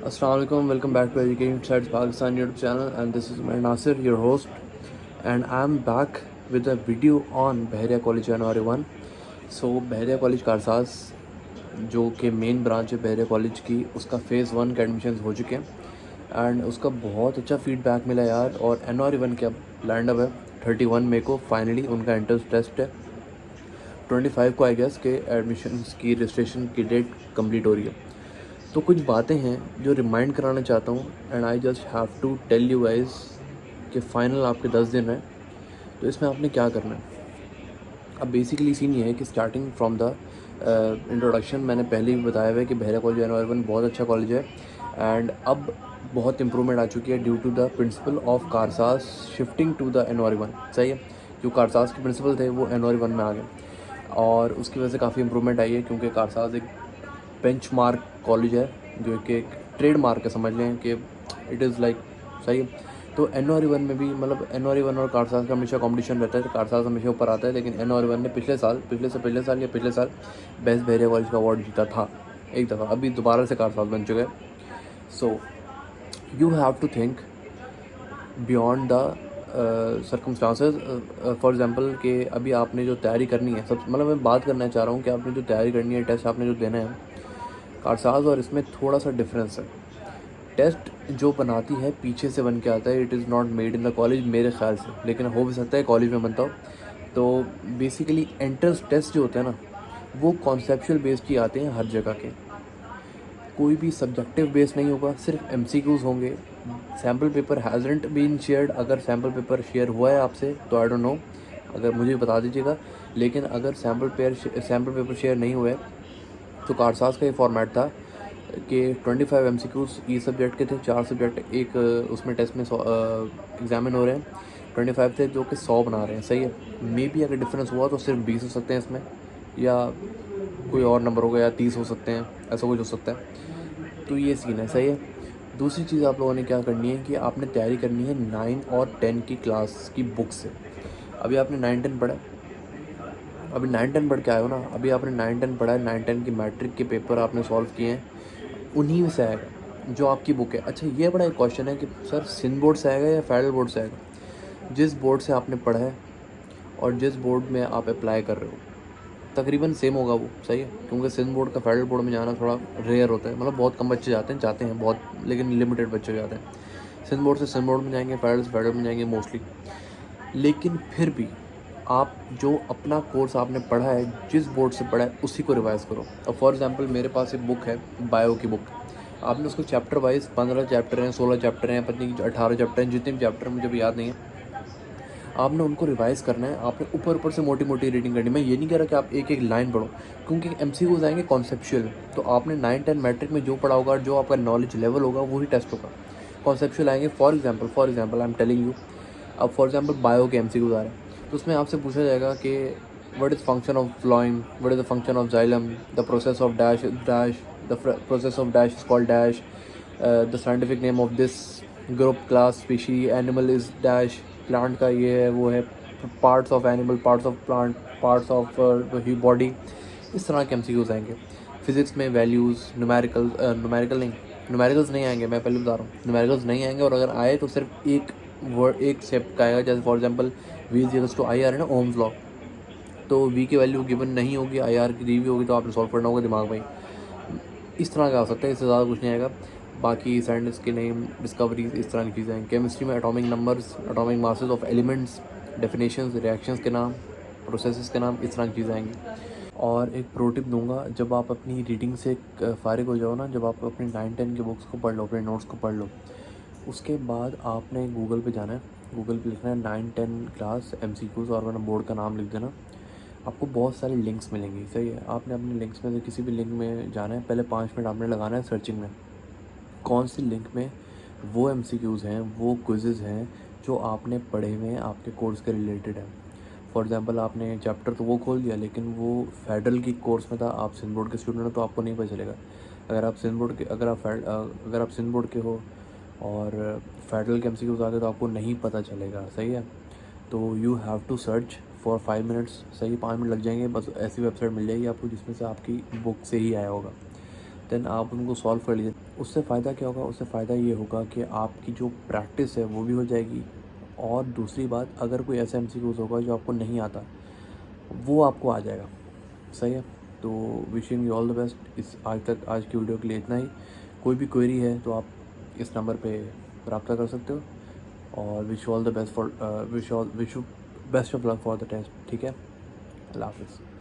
Assalamualaikum, welcome back to Education Sites Pakistan YouTube channel, and this is my Nasir, your host, and I'm back with a video on Bahria college January 1. So Bahria college Karsaz जो कि main branch है बहरिया college की, उसका phase 1 के admission हो चुके हैं and उसका बहुत अच्छा फीडबैक मिला यार. और जनवरी 1 के अब लैंड अप है 31 मई को. फाइनली उनका एंट्रेंस टेस्ट है 25 को आई गेस के एडमिशन की रजिस्ट्रेशन की डेट कंप्लीट हो रही है. तो कुछ बातें हैं जो रिमाइंड कराना चाहता हूँ and I just have to tell you guys कि फ़ाइनल आपके 10 दिन है. तो इसमें आपने क्या करना है. अब बेसिकली सीन ये है कि स्टार्टिंग फ्रॉम द इंट्रोडक्शन मैंने पहले भी बताया हुआ है कि बहरिया कॉलेज जनवरी 1 बहुत अच्छा कॉलेज है एंड अब बहुत इंप्रूवमेंट आ चुकी है due to the principle of कारसाज शिफ्टिंग टू द जनवरी 1. सही है, जो कारसाज के प्रिंसिपल थे वो जनवरी 1 में आ गए और उसकी वजह से काफ़ी इंप्रूवमेंट आई है क्योंकि कारसाज एक बेंचमार्क कॉलेज है जो कि एक ट्रेडमार्क है, समझ लें कि इट इज़ लाइक. सही है, तो जनवरी 1 में भी मतलब जनवरी 1 और कारसाज का हमेशा कंपटीशन रहता है. तो कारसाज हमेशा ऊपर आता है, लेकिन जनवरी 1 ने पिछले साल बेस्ट बहरिया कॉलेज का अवार्ड जीता था एक दफ़ा. अभी दोबारा से कारसाज बन चुका है. So you have to think beyond the circumstances. For example कि अभी आपने जो तैयारी करनी है, सब मतलब मैं बात करना चाह रहा हूँ कि आपने जो तैयारी करनी है, टेस्ट आपने जो देना है कारसाज और इसमें थोड़ा सा डिफरेंस है. टेस्ट जो बनाती है पीछे से बन के आता है, it is not made in the college मेरे ख्याल से, लेकिन हो भी सकता है कॉलेज में बनता हो. तो बेसिकली एंट्रेंस टेस्ट जो होते हैं ना वो कॉन्सेप्चुअल बेस्ड ही आते हैं हर जगह के. कोई भी सब्जेक्टिव बेस नहीं होगा, सिर्फ MCQs होंगे. Sample paper hasn't been shared. अगर सैम्पल पेपर शेयर हुआ है आपसे तो आई डोंट नो, अगर मुझे बता दीजिएगा. लेकिन अगर सैम्पल पेपर शेयर नहीं हुआ है तो कारसाज का ये फॉर्मेट था कि 25 MCQs ई सब्जेक्ट के थे, 4 सब्जेक्ट एक उसमें टेस्ट में एग्जामिन हो रहे हैं. 25 थे जो कि 100 बना रहे हैं. सही है, मे बी अगर डिफरेंस हुआ तो सिर्फ 20 हो सकते हैं इसमें, या कोई और नंबर होगा, या 30 हो सकते हैं, ऐसा कुछ हो सकता है. तो ये सीन है. सही है, दूसरी चीज़ आप लोगों ने क्या करनी है कि आपने तैयारी करनी है 9 और 10 की क्लास की बुक से. अभी आपने 9-10 पढ़ा है, अभी 9-10 पढ़ के आए हो ना, अभी आपने 9-10 पढ़ा है, 9-10 की मैट्रिक के पेपर आपने सॉल्व किए हैं, उन्हीं में से आएगा जो आपकी बुक है. अच्छा, ये बड़ा एक क्वेश्चन है कि सर सिंध बोर्ड से आएगा या फेडरल बोर्ड से आएगा. जिस बोर्ड से आपने पढ़ा है और जिस बोर्ड में आप अप्लाई कर रहे हो तकरीबन सेम होगा वो. सही है, क्योंकि सिंध बोर्ड का फेडरल बोर्ड में जाना थोड़ा रेयर होता है, मतलब बहुत कम बच्चे जाते हैं बहुत, लेकिन लिमिटेड बच्चे जाते हैं. सिंध बोर्ड से सिंध बोर्ड में जाएंगे, फेडरल से फेडरल में जाएंगे मोस्टली. लेकिन फिर भी आप जो अपना कोर्स आपने पढ़ा है, जिस बोर्ड से पढ़ा है, उसी को रिवाइज़ करो. अब फॉर एग्जांपल मेरे पास एक बुक है बायो की बुक. आपने उसको चैप्टर वाइज 15 चैप्टर हैं, 16 चैप्टर हैं, पता नहीं 18 चैप्टर हैं, जितने भी चैप्टर मुझे भी याद नहीं है, आपने उनको रिवाइज़ करना है. आपने ऊपर ऊपर से मोटी मोटी रीडिंग करनी है. मैं ये नहीं कह रहा कि आप एक एक लाइन पढ़ो, क्योंकि MCQs आएंगे कॉन्सेप्चुअल. तो आपने 9-10 मैट्रिक में जो पढ़ा होगा, जो आपका नॉलेज लेवल होगा, वही टेस्ट होगा. कॉन्सेप्चुअल आएंगे. For example I am telling you, अब फॉर एग्जाम्पल बायो के MCQs आ रहे हैं, तो उसमें आपसे पूछा जाएगा कि what is function of phloem, what is the function of xylem, the process of dash the process of dash is called dash, the scientific name of this group class species animal is dash, plant का ये है वो है, parts of animal, parts of plant, parts of body. इस तरह के MCQs आएंगे. Physics में वैल्यूज़, न्यूमेरिकल्स नहीं आएंगे, मैं पहले बता रहा हूँ, न्यूमेरिकल्स नहीं आएंगे. और अगर आए तो सिर्फ एक स्टेप का आएगा. जैसे फॉर एग्जांपल V=IR है ना, ओम्स लॉ, तो V की वैल्यू गिवन नहीं होगी, IR की दी हुई होगी, तो आपने सॉल्व करना होगा दिमाग में. इस तरह का आ सकता है, इससे ज़्यादा कुछ नहीं आएगा. बाकी साइंटिस्ट के नेम, डिस्कवरीज, इस तरह की चीज़ें हैं. केमिस्ट्री में atomic numbers, atomic masses of elements, definitions, reactions के नाम, प्रोसेसेस के नाम, इस तरह की चीज़ें आएंगी. और एक प्रो टिप दूंगा, जब आप अपनी रीडिंग से फारिग हो जाओ ना, जब आप अपनी 9-10 के बुक्स को पढ़ लो, अपने नोट्स को पढ़ लो, उसके बाद आपने गूगल पे जाना है, गूगल पे लिखना है 9-10 क्लास MCQs और अपना बोर्ड का नाम लिख देना. आपको बहुत सारी लिंक्स मिलेंगी. सही है, आपने अपने लिंक्स में से किसी भी लिंक में जाना है, पहले 5 मिनट आपने लगाना है सर्चिंग में, कौन सी लिंक में वो MCQs हैं, वो क्विज़ेज़ हैं जो आपने पढ़े हुए हैं, आपके कोर्स के रिलेटेड है. फॉर एग्जांपल आपने चैप्टर तो वो खोल दिया, लेकिन वो फेडरल की कोर्स में था, आप सिंध बोर्ड के स्टूडेंट हो तो आपको नहीं पता चलेगा. अगर आप सिंध बोर्ड के हो और फेडरल के MCQs आते तो आपको नहीं पता चलेगा. सही है, तो you have to search for 5 minutes. सही, 5 मिनट लग जाएंगे बस. ऐसी वेबसाइट मिल जाएगी आपको जिसमें से आपकी बुक से ही आया होगा. देन आप उनको सॉल्व कर लीजिए। उससे फ़ायदा क्या होगा, उससे फ़ायदा ये होगा कि आपकी जो प्रैक्टिस है वो भी हो जाएगी, और दूसरी बात, अगर कोई ऐसा MCQs होगा जो आपको नहीं आता वो आपको आ जाएगा। सही है, तो wishing you all the best. आज की वीडियो के लिए इतना ही। कोई भी क्वेरी है तो आप इस नंबर पे रब्ता कर सकते हो, और wish all the best for wish you best of luck for the test. ठीक है, अल्लाह हाफिज़।